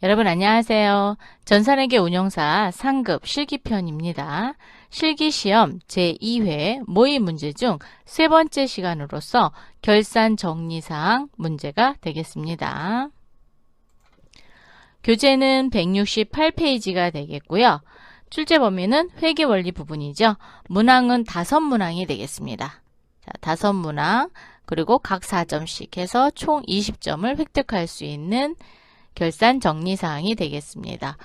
여러분 안녕하세요. 전산회계 운용사 상급 실기편입니다. 실기시험 제2회 모의 문제 중 세 번째 시간으로서 결산 정리사항 문제가 되겠습니다. 교재는 168페이지가 되겠고요. 출제 범위는 회계원리 부분이죠. 문항은 5문항이 되겠습니다. 자, 5문항 그리고 각 4점씩 해서 총 20점을 획득할 수 있는 결산 정리사항이 되겠습니다.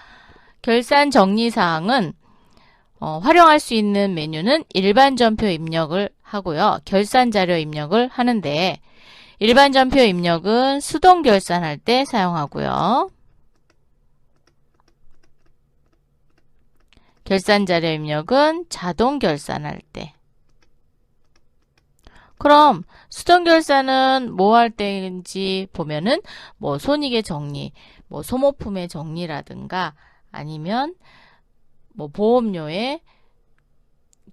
결산 정리사항은 활용할 수 있는 메뉴는 일반 전표 입력을 하고요. 결산 자료 입력을 하는데 일반 전표 입력은 수동 결산할 때 사용하고요. 결산 자료 입력은 자동 결산할 때. 그럼 수동 결산은 뭐 할 때인지 보면은 뭐 손익의 정리, 뭐 소모품의 정리라든가 아니면 뭐 보험료의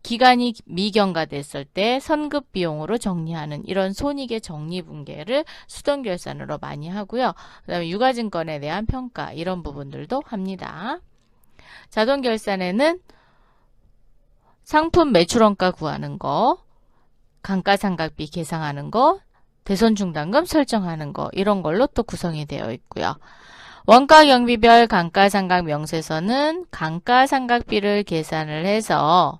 기간이 미경과됐을 때 선급 비용으로 정리하는 이런 손익의 정리 분계를 수동 결산으로 많이 하고요. 그다음에 유가증권에 대한 평가 이런 부분들도 합니다. 자동 결산에는 상품 매출원가 구하는 거, 감가상각비 계상하는 거, 대손중단금 설정하는 거 이런 걸로 또 구성이 되어 있고요. 원가 경비별 감가상각 명세서는 감가상각비를 계산을 해서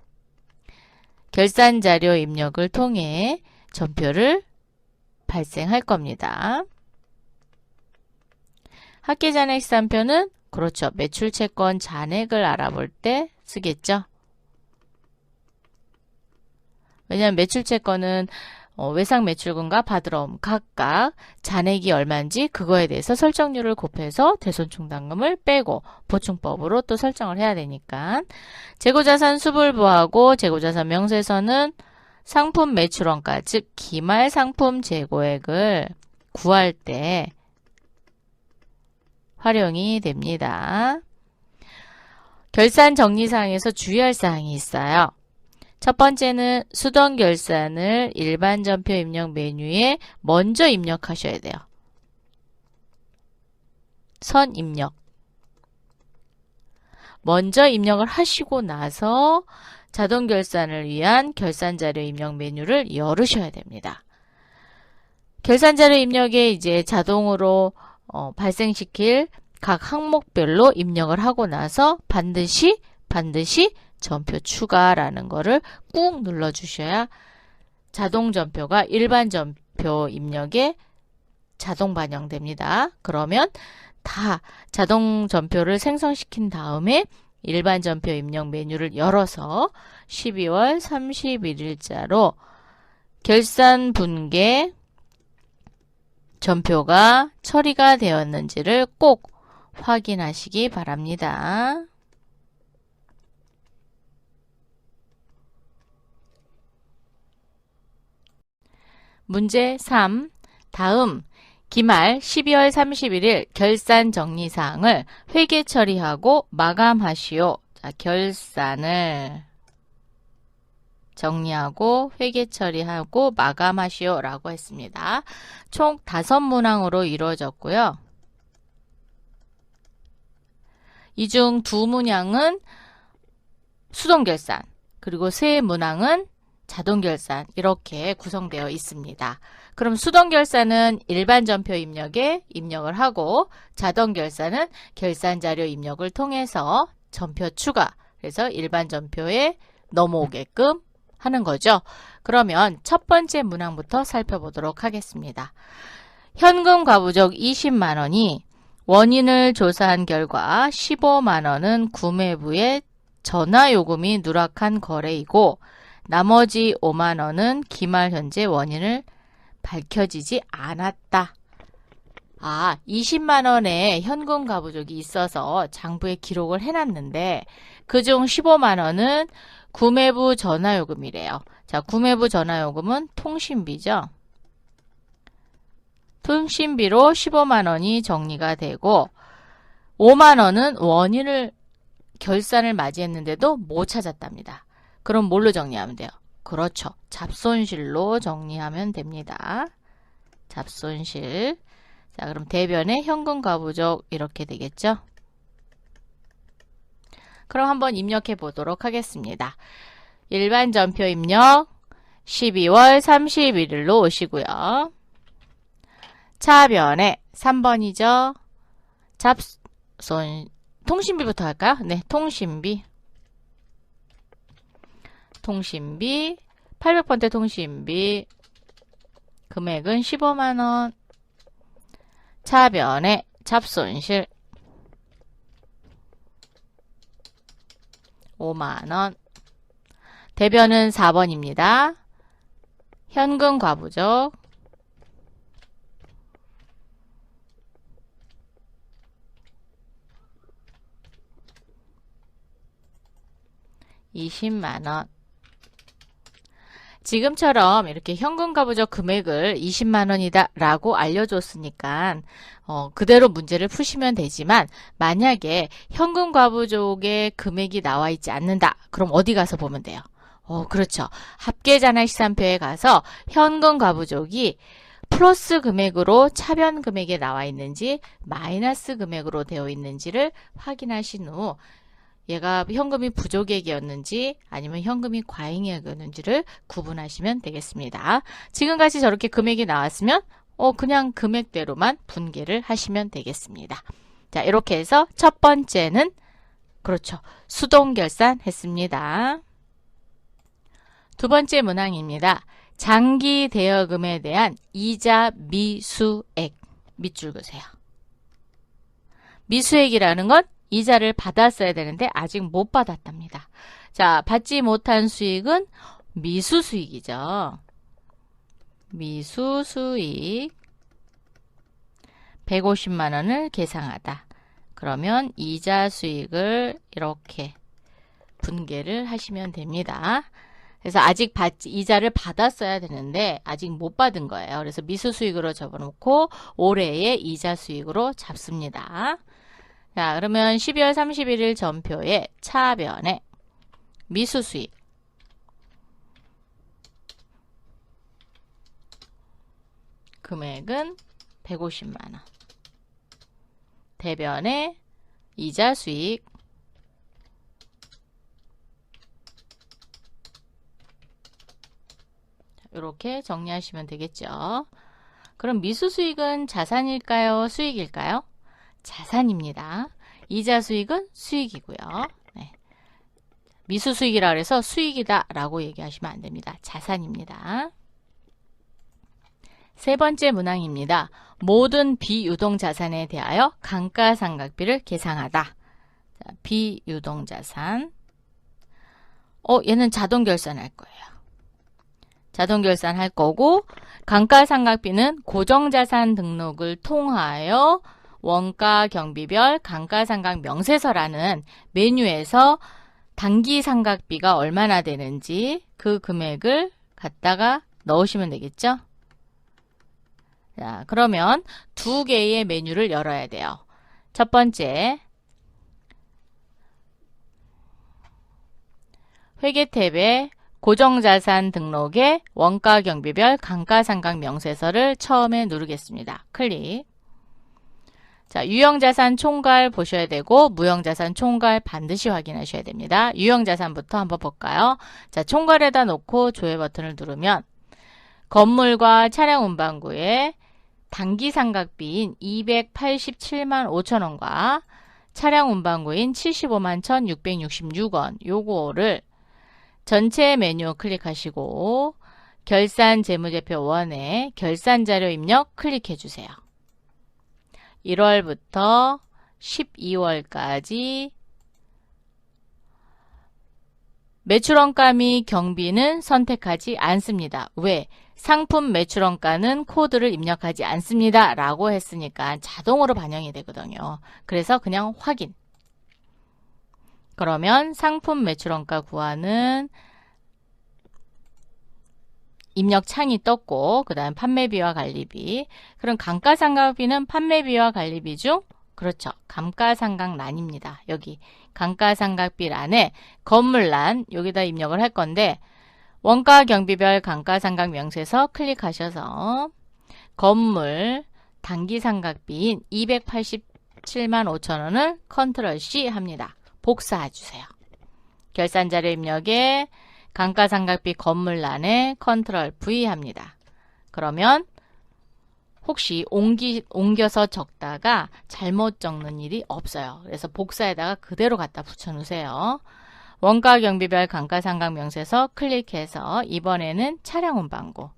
결산자료 입력을 통해 전표를 발생할 겁니다. 합계잔액시산표는 그렇죠. 매출채권 잔액을 알아볼 때 쓰겠죠. 왜냐하면 매출채권은 외상매출금과 받으러옴 각각 잔액이 얼마인지 그거에 대해서 설정률을 곱해서 대손충당금을 빼고 보충법으로 또 설정을 해야 되니까. 재고자산 수불부하고 재고자산 명세서는 상품 매출원가 즉 기말 상품 재고액을 구할 때 활용이 됩니다. 결산 정리사항에서 주의할 사항이 있어요. 첫 번째는 수동 결산을 일반 전표 입력 메뉴에 먼저 입력하셔야 돼요. 선 입력. 먼저 입력을 하시고 나서 자동 결산을 위한 결산 자료 입력 메뉴를 열으셔야 됩니다. 결산 자료 입력에 이제 자동으로 발생시킬 각 항목별로 입력을 하고 나서 반드시 전표 추가라는 거를 꾹 눌러주셔야 자동 전표가 일반 전표 입력에 자동 반영됩니다. 그러면 다 자동 전표를 생성시킨 다음에 일반 전표 입력 메뉴를 열어서 12월 31일자로 결산 분계 전표가 처리가 되었는지를 꼭 확인하시기 바랍니다. 문제 3. 다음 기말 12월 31일 결산 정리사항을 회계 처리하고 마감하시오. 자, 결산을 정리하고 회계 처리하고 마감하시오 라고 했습니다. 총 5문항으로 이루어졌고요. 이 중 2문항은 수동 결산, 그리고 3문항은 자동 결산 이렇게 구성되어 있습니다. 그럼 수동 결산은 일반 전표 입력에 입력을 하고 자동 결산은 결산 자료 입력을 통해서 전표 추가, 그래서 일반 전표에 넘어오게끔 하는 거죠. 그러면 첫 번째 문항부터 살펴보도록 하겠습니다. 현금 가부족 20만 원이 원인을 조사한 결과 15만 원은 구매부의 전화요금이 누락한 거래이고 나머지 5만 원은 기말 현재 원인을 밝혀지지 않았다. 20만 원의 현금 가부족이 있어서 장부에 기록을 해놨는데 그중 15만 원은 구매부 전화요금이래요. 자, 구매부 전화요금은 통신비죠. 통신비로 15만 원이 정리가 되고 5만 원은 원인을 결산을 맞이했는데도 못 찾았답니다. 그럼 뭘로 정리하면 돼요? 그렇죠. 잡손실로 정리하면 됩니다. 잡손실. 자, 그럼 대변에 현금 과부족 이렇게 되겠죠? 그럼 한번 입력해 보도록 하겠습니다. 일반 전표 입력 12월 31일로 오시고요. 차변에 3번이죠. 잡손 통신비부터 할까요? 네, 통신비 800번대 통신비 금액은 15만원. 차변에 잡손실 5만원. 대변은 4번입니다. 현금 과부족 20만원. 지금처럼 이렇게 현금 과부족 금액을 20만원이다 라고 알려줬으니까 그대로 문제를 푸시면 되지만, 만약에 현금 과부족의 금액이 나와 있지 않는다. 그럼 어디 가서 보면 돼요? 그렇죠. 합계잔액시산표에 가서 현금 과부족이 플러스 금액으로 차변 금액에 나와 있는지 마이너스 금액으로 되어 있는지를 확인하신 후 얘가 현금이 부족액이었는지 아니면 현금이 과잉액이었는지를 구분하시면 되겠습니다. 지금까지 저렇게 금액이 나왔으면 그냥 금액대로만 분계를 하시면 되겠습니다. 자, 이렇게 해서 첫 번째는 그렇죠. 수동결산 했습니다. 두 번째 문항입니다. 장기 대여금에 대한 이자 미수액. 밑줄 그으세요. 미수액이라는 건 이자를 받았어야 되는데 아직 못 받았답니다. 자, 받지 못한 수익은 미수수익이죠. 미수수익 150만원을 계상하다. 그러면 이자 수익을 이렇게 분계를 하시면 됩니다. 그래서 아직 이자를 받았어야 되는데 아직 못 받은 거예요. 그래서 미수수익으로 접어놓고 올해의 이자 수익으로 잡습니다. 자, 그러면 12월 31일 전표에 차변에 미수수익 금액은 150만원. 대변에 이자 수익 이렇게 정리하시면 되겠죠. 그럼 미수수익은 자산일까요? 수익일까요? 자산입니다. 이자 수익은 수익이고요. 네. 미수수익이라 그래서 수익이다 라고 얘기하시면 안 됩니다. 자산입니다. 세 번째 문항입니다. 모든 비유동자산에 대하여 감가상각비를 계상하다. 자, 비유동자산. 얘는 자동결산할 거예요. 자동결산할 거고, 감가상각비는 고정자산 등록을 통하여 원가 경비별 감가상각 명세서라는 메뉴에서 단기상각비가 얼마나 되는지 그 금액을 갖다가 넣으시면 되겠죠? 자, 그러면 두 개의 메뉴를 열어야 돼요. 첫 번째, 회계 탭에 고정자산 등록에 원가 경비별 감가상각 명세서를 처음에 누르겠습니다. 클릭. 자, 유형자산 총괄 보셔야 되고 무형자산 총괄 반드시 확인하셔야 됩니다. 유형자산부터 한번 볼까요? 자, 총괄에다 놓고 조회 버튼을 누르면 건물과 차량 운반구에 단기상각비인 287만 5천원과 차량 운반구인 75만 1,666원 요거를 전체 메뉴 클릭하시고 결산 재무제표 1에 결산자료 입력 클릭해 주세요. 1월부터 12월까지 매출원가 및 경비는 선택하지 않습니다. 왜? 상품 매출원가는 코드를 입력하지 않습니다. 라고 했으니까 자동으로 반영이 되거든요. 그래서 그냥 확인. 그러면 상품 매출원가 구하는 입력 창이 떴고 그 다음 판매비와 관리비. 그럼 감가상각비는 판매비와 관리비 중 그렇죠. 감가상각란입니다. 여기 감가상각비란에 건물란 여기다 입력을 할 건데 원가 경비별 감가상각 명세서 클릭하셔서 건물 단기 상각비인 287만 5천원을 컨트롤 C 합니다. 복사해 주세요. 결산자료 입력에 감가상각비 건물란에 컨트롤 V 합니다. 그러면 혹시 옮겨서 적다가 잘못 적는 일이 없어요. 그래서 복사에다가 그대로 갖다 붙여놓으세요. 원가 경비별 감가상각 명세서 클릭해서 이번에는 차량 운반고,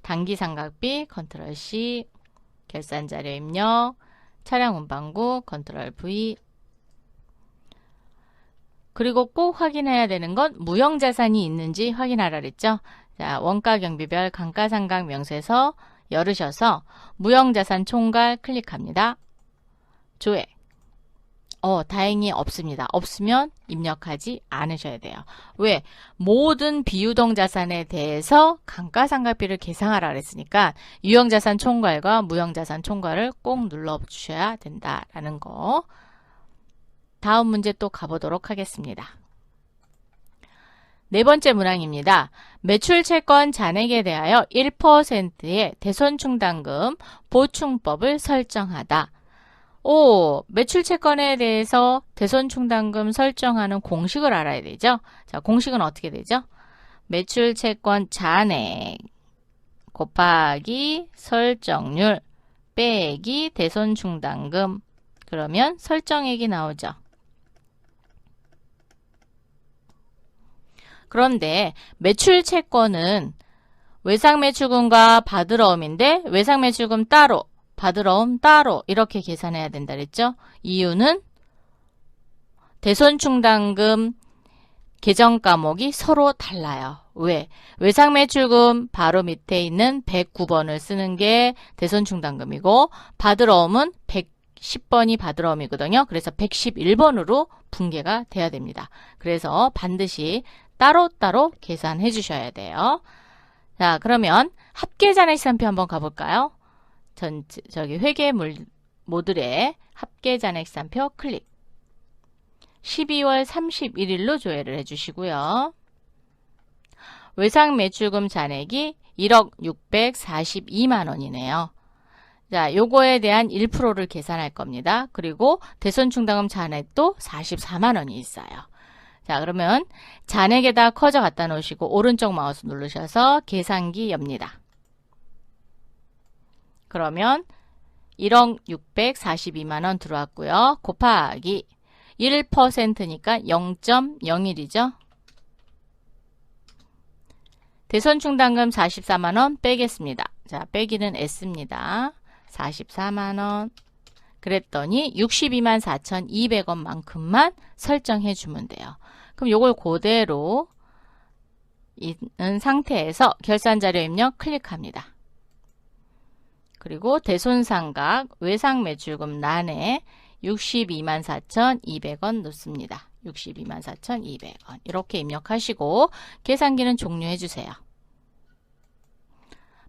단기 상각비 컨트롤 C, 결산자료 입력, 차량 운반고 컨트롤 V. 그리고 꼭 확인해야 되는 건 무형자산이 있는지 확인하라 그랬죠. 자, 원가 경비별 감가상각 명세서 열으셔서 무형자산 총괄 클릭합니다. 조회. 다행히 없습니다. 없으면 입력하지 않으셔야 돼요. 왜? 모든 비유동자산에 대해서 감가상각비를 계상하라 그랬으니까 유형자산 총괄과 무형자산 총괄을 꼭 눌러주셔야 된다라는 거. 다음 문제 또 가보도록 하겠습니다. 네 번째 문항입니다. 매출채권 잔액에 대하여 1%의 대손충당금 보충법을 설정하다. 매출채권에 대해서 대손충당금 설정하는 공식을 알아야 되죠. 자, 공식은 어떻게 되죠? 매출채권 잔액 곱하기 설정률 빼기 대손충당금. 그러면 설정액이 나오죠. 그런데 매출채권은 외상매출금과 받으러움인데 외상매출금 따로, 받으러움 따로 이렇게 계산해야 된다 그랬죠. 이유는 대손충당금 계정 과목이 서로 달라요. 왜? 외상매출금 바로 밑에 있는 109번을 쓰는 게 대손충당금이고 받으러움은 110번이 받으러움이거든요. 그래서 111번으로 분계가 돼야 됩니다. 그래서 반드시 따로따로 계산해 주셔야 돼요. 자, 그러면 합계잔액시산표 한번 가볼까요? 저기 회계 모듈에 합계잔액시산표 클릭. 12월 31일로 조회를 해주시고요. 외상매출금 잔액이 1억 642만원이네요. 자, 요거에 대한 1%를 계산할 겁니다. 그리고 대손충당금 잔액도 44만원이 있어요. 자, 그러면 잔액에다 커져 갖다 놓으시고 오른쪽 마우스 누르셔서 계산기 엽니다. 그러면 1억 642만원 들어왔고요. 곱하기 1%니까 0.01이죠. 대손충당금 44만원 빼겠습니다. 자, 빼기는 S입니다. 44만원. 그랬더니 62만 4,200원만큼만 설정해 주면 돼요. 그럼 요걸 그대로 있는 상태에서 결산자료 입력 클릭합니다. 그리고 대손상각 외상매출금 란에 62만 4,200원 넣습니다. 62만 4,200원 이렇게 입력하시고 계산기는 종료해 주세요.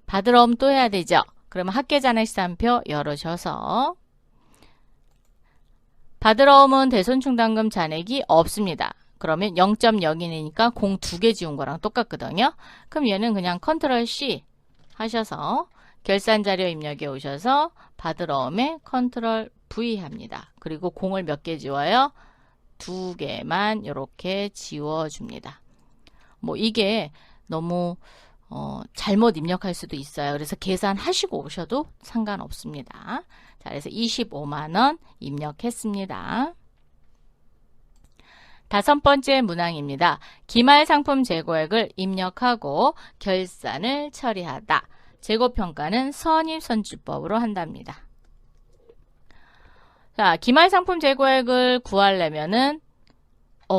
받으러움 또 해야 되죠. 그러면 합계잔액시산표 열으셔서 받으러움은 대손충당금 잔액이 없습니다. 그러면 0.02니까 공 2개 지운 거랑 똑같거든요. 그럼 얘는 그냥 컨트롤 C 하셔서 결산자료 입력에 오셔서 받으러움에 컨트롤 V 합니다. 그리고 공을 몇 개 지워요? 2개만 이렇게 지워줍니다. 뭐 이게 너무 잘못 입력할 수도 있어요. 그래서 계산하시고 오셔도 상관없습니다. 자, 그래서 25만원 입력했습니다. 다섯 번째 문항입니다. 기말상품 재고액을 입력하고 결산을 처리하다. 재고평가는 선입선출법으로 한답니다. 자, 기말상품 재고액을 구하려면은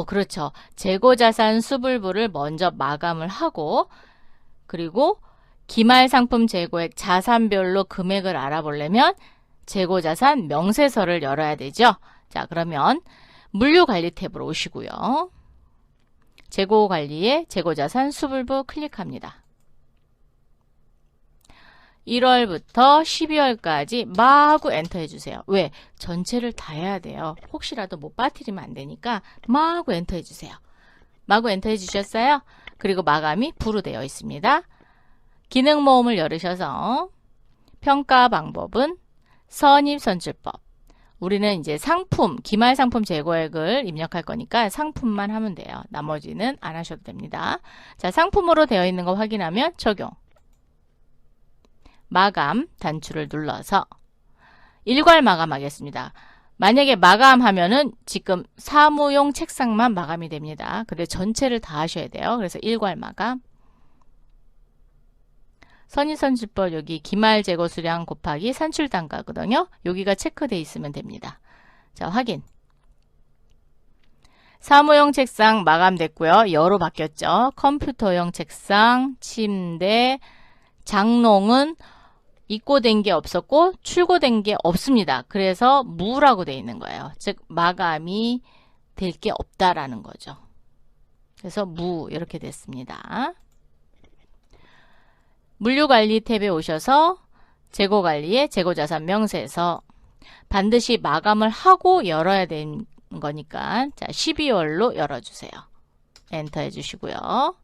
그렇죠. 재고자산 수불부를 먼저 마감을 하고 그리고 기말상품 재고액 자산별로 금액을 알아보려면 재고자산 명세서를 열어야 되죠. 자, 그러면 물류관리 탭으로 오시고요. 재고관리에 재고자산 수불부 클릭합니다. 1월부터 12월까지 마구 엔터 해주세요. 왜? 전체를 다 해야 돼요. 혹시라도 못 빠뜨리면 안 되니까 마구 엔터 해주세요. 마구 엔터 해주셨어요? 그리고 마감이 부로 되어 있습니다. 기능 모음을 열으셔서 평가 방법은 선입선출법. 우리는 이제 상품, 기말상품 재고액을 입력할 거니까 상품만 하면 돼요. 나머지는 안 하셔도 됩니다. 자, 상품으로 되어 있는 거 확인하면 적용. 마감, 단추를 눌러서 일괄 마감하겠습니다. 만약에 마감하면은 지금 사무용 책상만 마감이 됩니다. 근데 전체를 다 하셔야 돼요. 그래서 일괄 마감. 선입선출법 여기 기말 재고 수량 곱하기 산출 단가거든요. 여기가 체크되어 있으면 됩니다. 자, 확인. 사무용 책상 마감됐고요. 여로 바뀌었죠. 컴퓨터용 책상, 침대, 장롱은 입고된 게 없었고 출고된 게 없습니다. 그래서 무라고 되어 있는 거예요. 즉 마감이 될 게 없다라는 거죠. 그래서 무 이렇게 됐습니다. 물류관리 탭에 오셔서 재고관리에 재고자산 명세서 반드시 마감을 하고 열어야 되는 거니까 자 12월로 열어주세요. 엔터 해주시고요.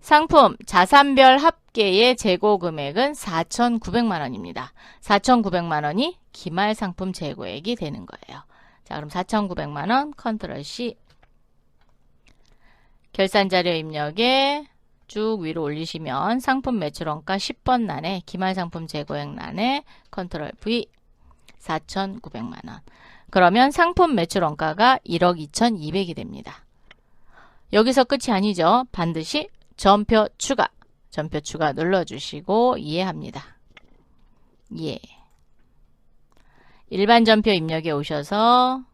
상품 자산별 합계의 재고 금액은 4,900만 원입니다. 4,900만 원이 기말상품 재고액이 되는 거예요. 자, 그럼 4,900만 원 컨트롤 C. 결산자료 입력에 쭉 위로 올리시면 상품 매출원가 10번란에 기말상품 재고액란에 컨트롤 V 4,900만 원. 그러면 상품 매출원가가 1억 2,200이 됩니다. 여기서 끝이 아니죠. 반드시 전표 추가 눌러주시고 이해합니다. 예. 일반 전표 입력에 오셔서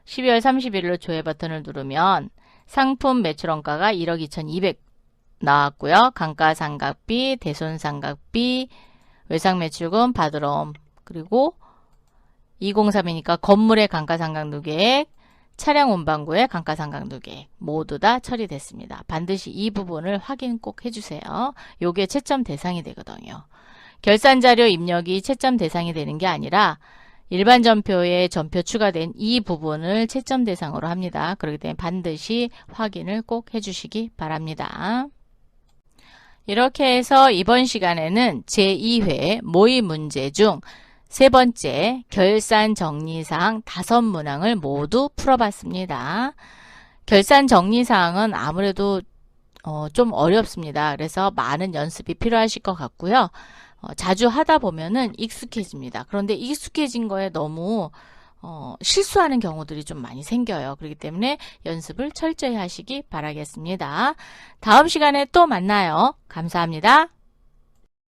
12월 30일로 조회 버튼을 누르면 상품 매출원가가 1억 2,200 나왔고요. 감가상각비, 대손상각비, 외상매출금 받으러 옴. 그리고 203이니까 건물의 감가상각 누계액, 차량 운반구의 감가상각 누계액 모두 다 처리됐습니다. 반드시 이 부분을 확인 꼭 해주세요. 요게 채점 대상이 되거든요. 결산자료 입력이 채점 대상이 되는 게 아니라 일반 전표에 전표 추가된 이 부분을 채점 대상으로 합니다. 그렇기 때문에 반드시 확인을 꼭 해주시기 바랍니다. 이렇게 해서 이번 시간에는 제2회 모의 문제 중 세 번째 결산 정리사항 5문항을 모두 풀어봤습니다. 결산 정리사항은 아무래도 좀 어렵습니다. 그래서 많은 연습이 필요하실 것 같고요. 자주 하다 보면은 익숙해집니다. 그런데 익숙해진 거에 너무 실수하는 경우들이 좀 많이 생겨요. 그렇기 때문에 연습을 철저히 하시기 바라겠습니다. 다음 시간에 또 만나요. 감사합니다.